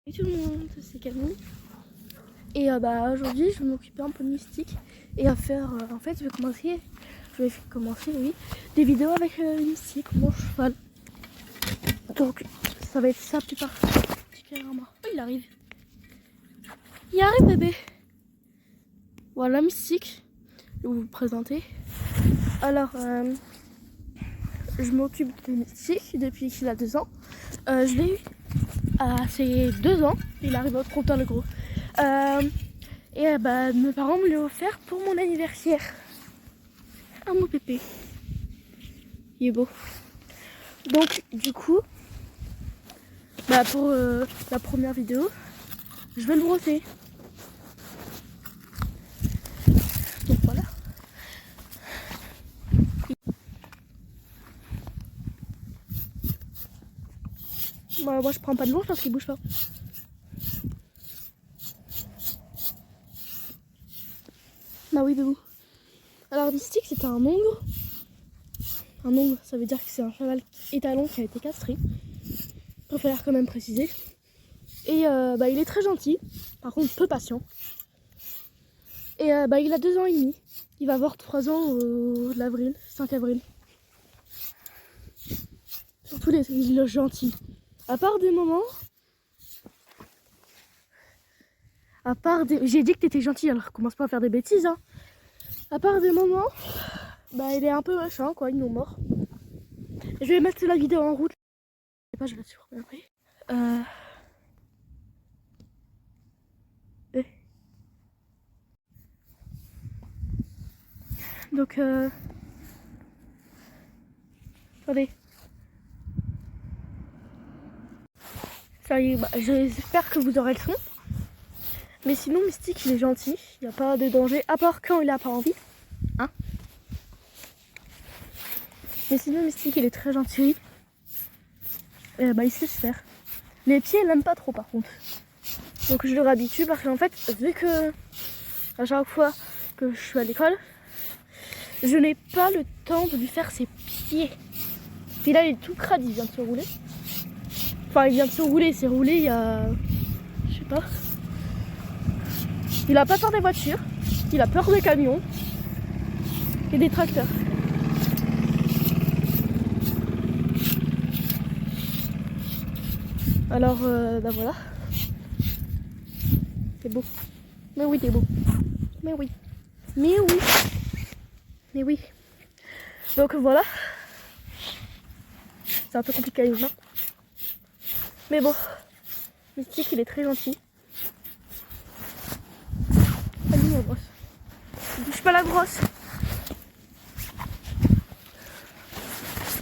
Salut tout le monde, c'est Camille. Et aujourd'hui je vais m'occuper un peu de Mystique et à faire en fait je vais commencer oui, des vidéos avec Mystique, mon cheval. Donc ça va être ça plus particulièrement. Oh, il arrive. Il arrive bébé. Voilà Mystique. Je vais vous le présenter. Alors je m'occupe de Mystique depuis qu'il a 2 ans. Je l'ai eu à ses 2 ans. Il arrive trop tard le gros. Mes parents me l'ont offert pour mon anniversaire. Ah mon pépé. Il est beau. Donc du coup, pour la première vidéo, je vais le brosser. Donc voilà. Moi je prends pas de l'eau parce qu'il bouge pas. Bah oui bébou. Alors Mystique c'était un ongre. Un ongre ça veut dire que c'est un cheval étalon qui a été castré. Il va falloir quand même préciser. Et il est très gentil, par contre peu patient. Et il a 2 ans et demi. Il va avoir 3 ans au 5 avril. Surtout les gentils. À part des moments. J'ai dit que t'étais gentil, alors commence pas à faire des bêtises. Hein. À part des moments, il est un peu machin, quoi, ils nous mord. Je vais mettre la vidéo en route. Je vais la supprimer après. Donc, attendez. Ça y est, j'espère que vous aurez le son. Mais sinon, Mystique, il est gentil. Il n'y a pas de danger, à part quand il n'a pas envie. Hein? Mais sinon, Mystique, il est très gentil. Il sait se faire. Les pieds, il n'aime pas trop, par contre. Donc, je le réhabitue parce qu'en fait, vu que à chaque fois que je suis à l'école, je n'ai pas le temps de lui faire ses pieds. Puis là, il est tout crade, il vient de se rouler. Enfin, il vient de se rouler, il s'est roulé il y a... Je sais pas. Il a pas peur des voitures, il a peur des camions et des tracteurs. Alors, voilà. C'est beau. Mais oui, t'es beau. Mais oui. Mais oui. Mais oui. Donc voilà. C'est un peu compliqué à les mains. Mais bon. Mystique, il est très gentil. Allez, la brosse. Bouge pas la brosse.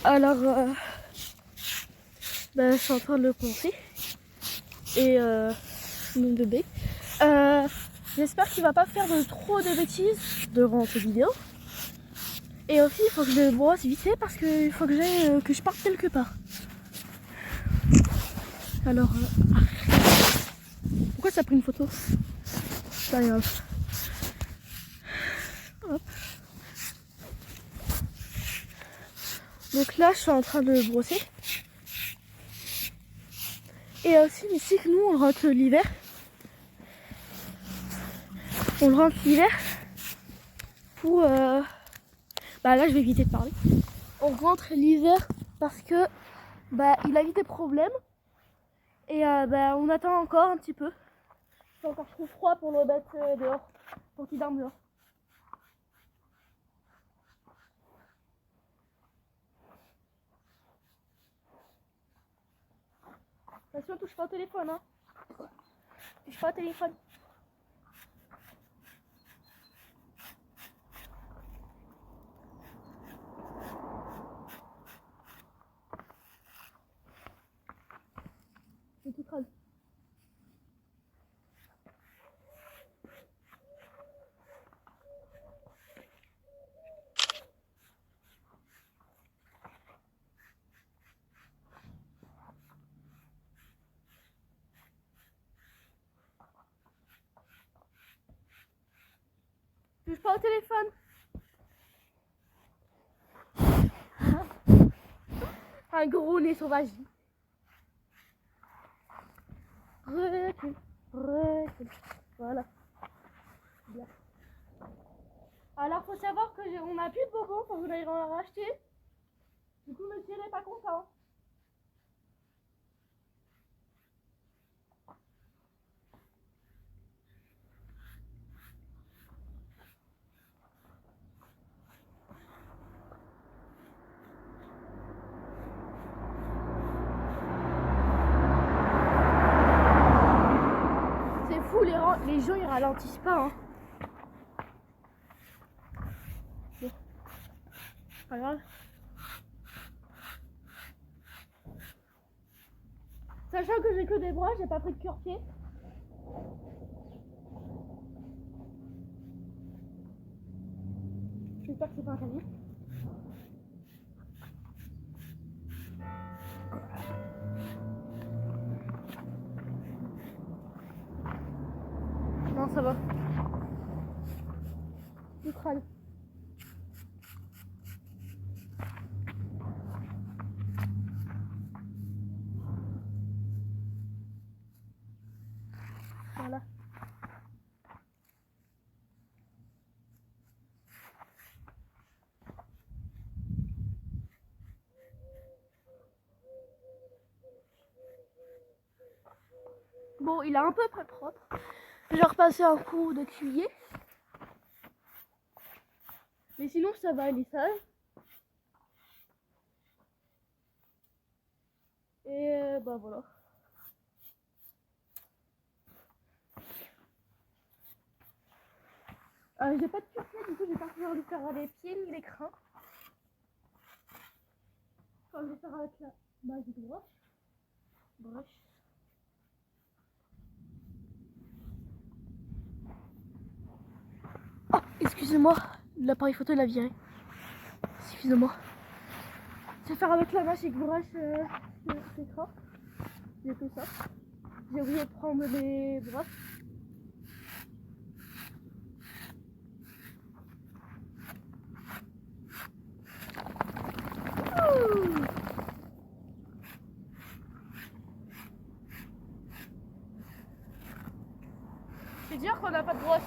Alors, je suis en train de le poncer. Et mon bébé. J'espère qu'il va pas faire trop de bêtises devant cette vidéo. Et aussi, il faut que je le brosse vite fait parce qu'il faut que je parte quelque part. Alors, pourquoi ça a pris une photo? C'est pas grave. Hop. Donc là, je suis en train de le brosser. Et aussi, ici, nous, on rentre l'hiver. On le rentre l'hiver pour... là, je vais éviter de parler. On rentre l'hiver parce que il a eu des problèmes. Et on attend encore un petit peu. C'est encore trop froid pour le mettre dehors. Pour qu'il dorme dehors. Attention, touche pas au téléphone, hein. Touche pas au téléphone. C'est tout crade. Touche pas au téléphone. Un gros nez sauvage. recule, recule. Voilà. Bien. Alors faut savoir que on n'a plus de bonbons, faut que vous l'aillez en racheter. Du coup monsieur n'est pas content. C'est fou, les gens ils ralentissent pas hein. Bon. Pas grave. Sachant que j'ai que des bras, j'ai pas pris de cure-pied. J'espère que c'est pas un camion. Non, ça va. Du crâne. Voilà. Bon, il est un peu près propre. Je vais repasser un coup de cuillère. Mais sinon, ça va, il est sale. Et bah voilà. J'ai pas de cure-pied, du coup, je vais pas pouvoir lui faire les pieds ni les crins. Enfin, je vais faire avec la base de broche. Oh, excusez-moi, l'appareil photo il a viré. Excusez-moi. Je vais faire avec la magic brush l'écran. J'ai fait ça. J'ai oublié de prendre les brosses. C'est dur qu'on n'a pas de brosse.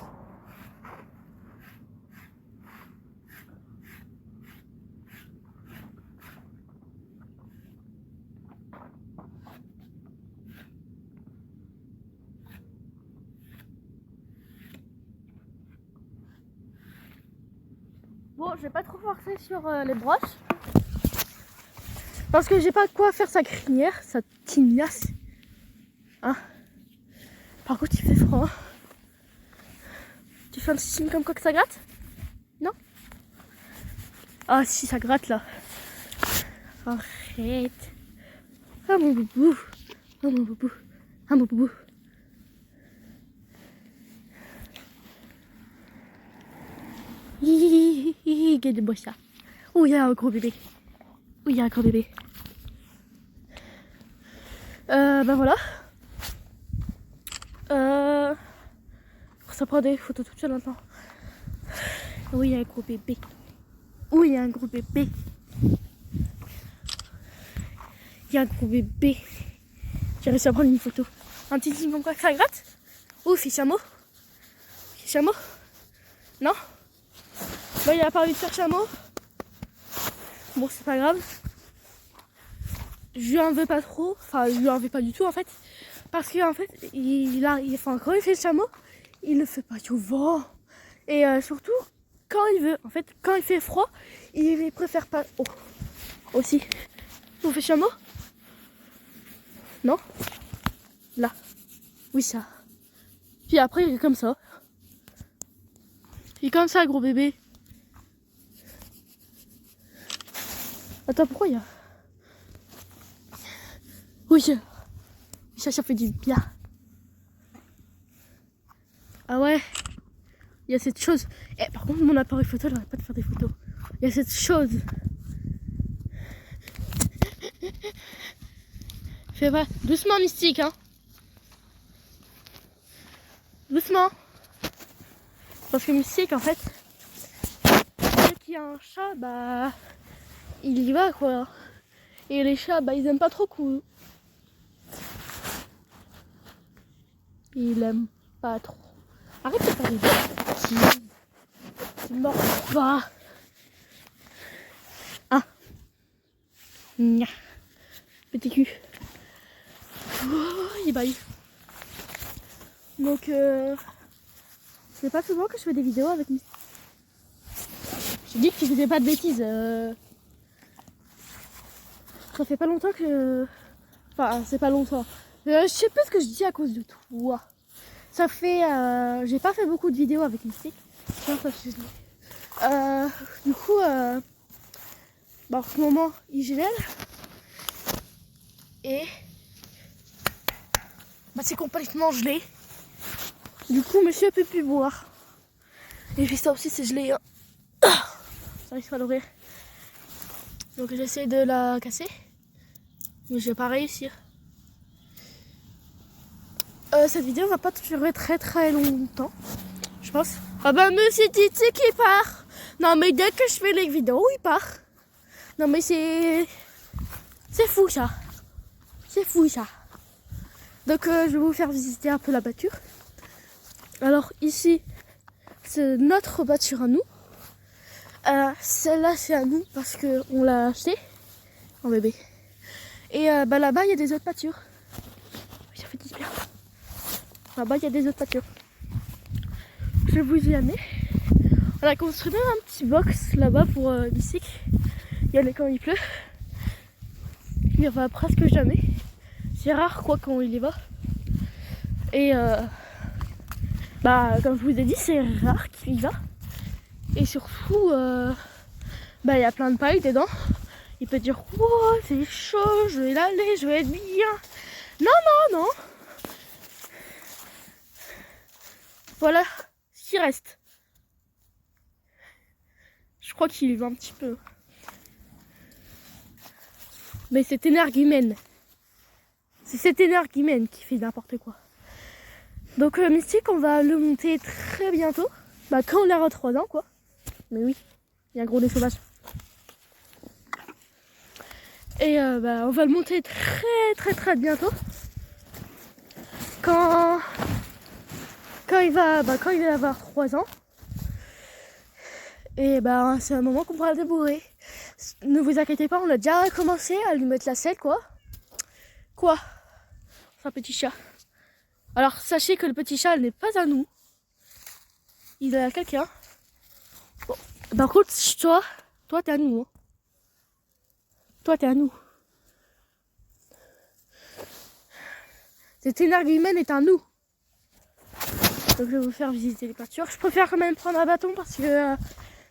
Bon, je vais pas trop forcer sur les brosses. Parce que j'ai pas de quoi faire sa crinière, sa tignasse. Hein? Par contre, il fait froid. Tu fais un signe comme quoi que ça gratte? Non? Ah si, ça gratte là. Arrête. Ah mon boubou. Ah mon boubou. Ah mon boubou. Hihihihi, quel beau chat. Oh, il y a un gros bébé. Oui, il y a un gros bébé. Ben voilà. Ça prend des photos toute seule maintenant. Oui, il y a un gros bébé. Oui, il y a un gros bébé. Il y a un gros bébé. J'ai réussi à prendre une photo. Un petit signe comme quoi que ça gratte. Ouf, il chameau. Il chameau. Non. Bah, il a pas envie de faire chameau. Bon, c'est pas grave. Je lui en veux pas trop. Enfin, je lui en veux pas du tout en fait. Parce qu'en fait, quand il fait le chameau, il le fait pas souvent. Et surtout, quand il veut. En fait, quand il fait froid, il préfère pas. Oh, aussi. Vous faites chameau? Non? Là. Oui, ça. Puis après, il est comme ça. Il est comme ça, gros bébé. Attends, pourquoi il y a... Oui, ça fait du bien. Ah ouais. Il y a cette chose. Eh, par contre, mon appareil photo, il n'arrête pas de faire des photos. Il y a cette chose. Fais pas. Doucement, Mystique, hein. Doucement. Parce que Mystique, en fait, dès qu'il y a un chat, bah, il y va, quoi. Et les chats, bah, ils aiment pas trop cool. Il aime pas trop. Arrête de faire des bêtises. Tu mords pas. Ah. Nya. Petit cul. Oh, il baille. Donc, c'est pas souvent que je fais des vidéos avec Misty. J'ai dit que tu faisais pas de bêtises. Ça fait pas longtemps que... Enfin, c'est pas longtemps. Je sais plus ce que je dis à cause de toi. Ça fait... j'ai pas fait beaucoup de vidéos avec Misty. Du coup, en ce moment, il gèle. Et... c'est complètement gelé. Du coup, monsieur peut plus boire. Et puis ça aussi, c'est gelé. Hein. Ça risque pas d'ouvrir. Donc j'essaie de la casser. Mais je vais pas réussir. Cette vidéo va pas durer très longtemps. Je pense. Ah bah monsieur Titi qui part. Non mais dès que je fais les vidéos, il part. Non mais c'est fou ça. C'est fou ça. Donc je vais vous faire visiter un peu la voiture. Alors ici, c'est notre voiture à nous. Celle-là c'est à nous parce qu'on l'a acheté en bébé. Et là-bas il y a des autres voitures. Ça fait 10 bien. Là-bas il y a des autres voitures. Je vais vous y amener. On a construit même un petit box là-bas pour bicycle. Il y en a quand il pleut. Il y va presque jamais. C'est rare quoi quand il y va. Et comme je vous ai dit, c'est rare qu'il y va. Et surtout, il y a plein de pailles dedans. Il peut dire oh, c'est chaud, je vais l'aller, je vais être bien. Non. Voilà ce qui reste. Je crois qu'il y va un petit peu. Mais c'est énergumène. C'est cet énergumène qui fait n'importe quoi. Donc Mystique, on va le monter très bientôt. Quand on aura 3 ans quoi. Mais oui, il y a un gros nez sauvage. Et on va le monter très bientôt. Quand il va avoir 3 ans. Et c'est un moment qu'on pourra le débourrer. Ne vous inquiétez pas, on a déjà commencé à lui mettre la selle quoi. Quoi? C'est un petit chat. Alors sachez que le petit chat n'est pas à nous. Il est à quelqu'un. Bon. Par contre, toi t'es à nous. Hein. Toi t'es à nous. Cet énergumène est à nous. Donc je vais vous faire visiter les voitures. Je préfère quand même prendre un bâton parce que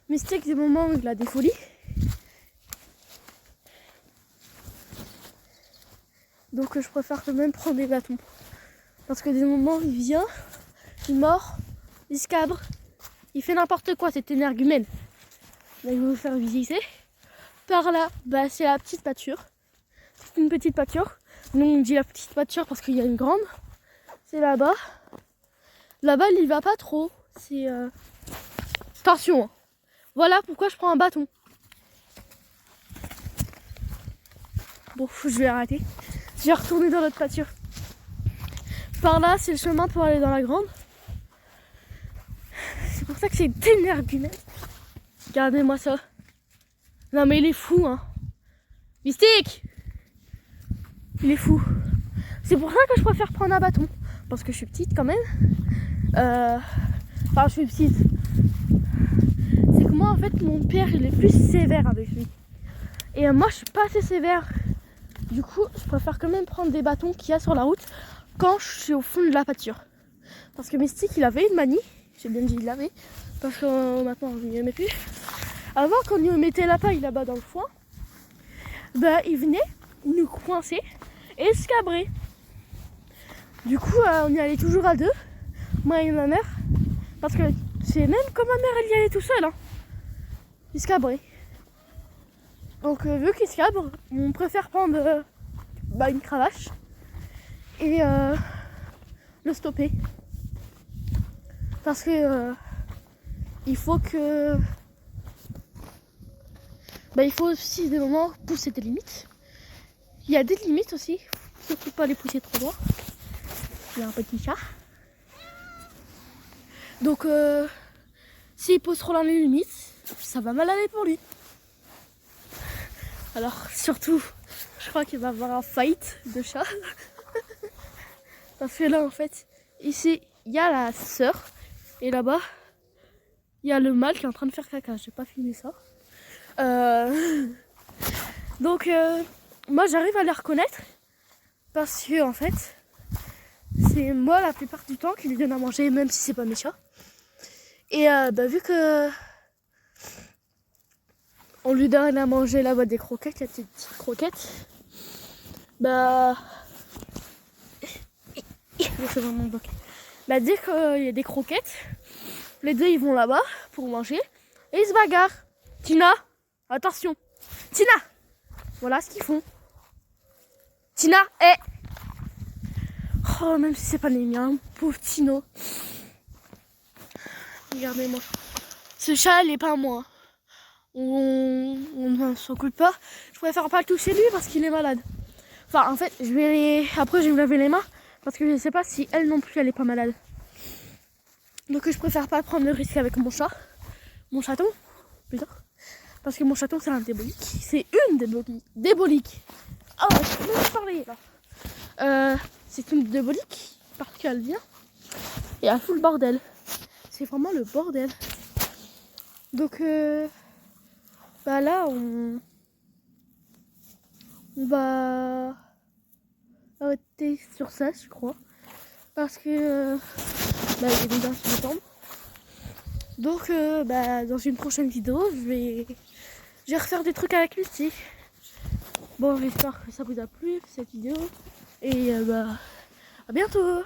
Mystique des moments où il a des folies. Donc je préfère quand même prendre des bâtons. Parce que des moments il vient, il mord, il se cabre, il fait n'importe quoi cet énergumène. Donc je vais vous faire visiter. Par là, c'est la petite voiture. C'est une petite voiture. Nous on dit la petite voiture parce qu'il y a une grande. C'est là-bas. Là-bas il y va pas trop. C'est attention. Voilà pourquoi je prends un bâton. Bon, je vais arrêter. Je vais retourner dans notre voiture. Par là, c'est le chemin pour aller dans la grande. C'est pour ça que c'est énergumène. Regardez-moi ça. Non mais il est fou hein. Mystique! Il est fou. C'est pour ça que je préfère prendre un bâton. Parce que je suis petite quand même. Enfin je suis petite. C'est que moi en fait mon père il est plus sévère avec lui. Et moi je suis pas assez sévère. Du coup je préfère quand même prendre des bâtons qu'il y a sur la route quand je suis au fond de la voiture. Parce que Mystique il avait une manie. J'ai bien dit il l'avait. Parce que maintenant je n'y aimais plus. Avant quand on lui mettait la paille là-bas dans le foin, il venait nous coincer et se cabrer. Du coup on y allait toujours à deux, moi et ma mère. Parce que c'est même quand ma mère elle y allait tout seul. Hein. Il se cabrait. Donc vu qu'il se cabre, on préfère prendre une cravache et le stopper. Parce que il faut que... il faut aussi des moments pousser des limites. Il y a des limites aussi, surtout pas les pousser trop loin. Il y a un petit chat. Donc s'il pose trop la limite, ça va mal aller pour lui. Alors surtout, je crois qu'il va y avoir un fight de chat. Parce que là en fait, ici il y a la sœur et là-bas il y a le mâle qui est en train de faire caca. J'ai pas filmé ça. Donc moi j'arrive à les reconnaître parce que en fait c'est moi la plupart du temps qui lui donne à manger, même si c'est pas mes chats. Et vu que on lui donne à manger là-bas des croquettes, il y a des petites croquettes, c'est vraiment bloqué. Dès qu'il y a des croquettes, les deux ils vont là-bas pour manger et ils se bagarrent. Tina, attention, Tina, voilà ce qu'ils font. Tina, oh, même si c'est pas les miens, pauvre Tino. Regardez-moi. Ce chat, il est pas à moi. On ne s'en occupe pas. Je préfère pas le toucher lui parce qu'il est malade. Enfin, en fait, après, je vais me laver les mains parce que je ne sais pas si elle non plus, elle est pas malade. Donc, je préfère pas prendre le risque avec mon chat. Mon chaton, plutôt. Parce que mon chaton, c'est un débolique. C'est une débolique. Oh, je peux même parler là. C'est une débolique parce qu'elle vient et elle fout le bordel. C'est vraiment le bordel. Donc là on va arrêter sur ça, je crois, parce que il est déjà sur temps. Donc dans une prochaine vidéo je vais refaire des trucs avec Lucie. Bon, j'espère que ça vous a plu cette vidéo et à bientôt.